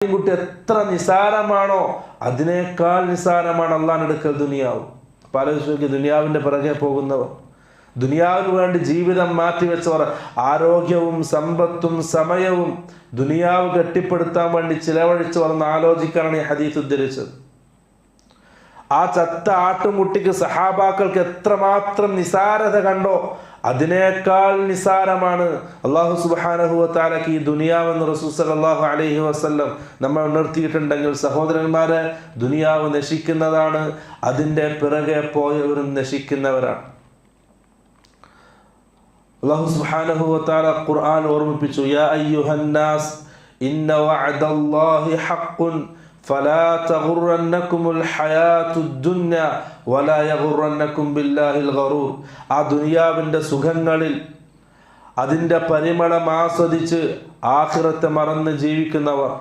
കുട്ടി എത്ര നിസാരമാണോ അതിനേക്കാൾ നിസാരമാണ് അള്ളാഹുവിന്റെ അടുക്കൽ ദുനിയാവ്. പല വിശ്വക്ക് ദുനിയാവിന്റെ പിറകെ പോകുന്നവർ, ദുനിയാവിന് വേണ്ടി ജീവിതം മാറ്റിവെച്ചവർ, ആരോഗ്യവും സമ്പത്തും സമയവും ദുനിയാവ് കെട്ടിപ്പടുത്താൻ വേണ്ടി ചിലവഴിച്ചവർ എന്ന് ആലോചിക്കാനാണ് ഈ ഹദീസ് ഉദ്ധരിച്ചത്. ആ ചത്ത ആട്ടുംകുട്ടിക്ക് സഹാബാക്കൾക്ക് എത്രമാത്രം നിസാരത കണ്ടോ അതിനേക്കാൾ നിസാരമാണ് അല്ലാഹു സുബ്ഹാനഹു വ തആലക്ക് ഈ ദുനിയാവെന്ന് റസൂൽ സല്ലല്ലാഹു അലൈഹി വസല്ലം നമ്മൾ ഉണർത്തിയിട്ടുണ്ടെങ്കിൽ സഹോദരന്മാരെ, ദുനിയാവ് നശിക്കുന്നതാണ്, അതിൻ്റെ പിറകെ പോയവരും നശിക്കുന്നവരാണ്. അല്ലാഹു സുബ്ഹാനഹു വ തആല ഖുർആൻ ഓർമ്മിപ്പിച്ചു, യാ അയ്യുഹന്നാസ് ഇന്ന വഅദല്ലാഹി ഹഖ്ഖുൻ ഫലാ തഗുറന്നകുമുൽ ഹയാത്തുദ് ദുനിയ വലാ യഗുറന്നകും ബില്ലാഹിൽ ഗറൂർ. ആ ദുനിയാവിൻ്റെ സുഖങ്ങളിൽ അതിൻ്റെ പരിമളം ആസ്വദിച്ച് ആഖിറത്തെ മറന്ന് ജീവിക്കുന്നവർ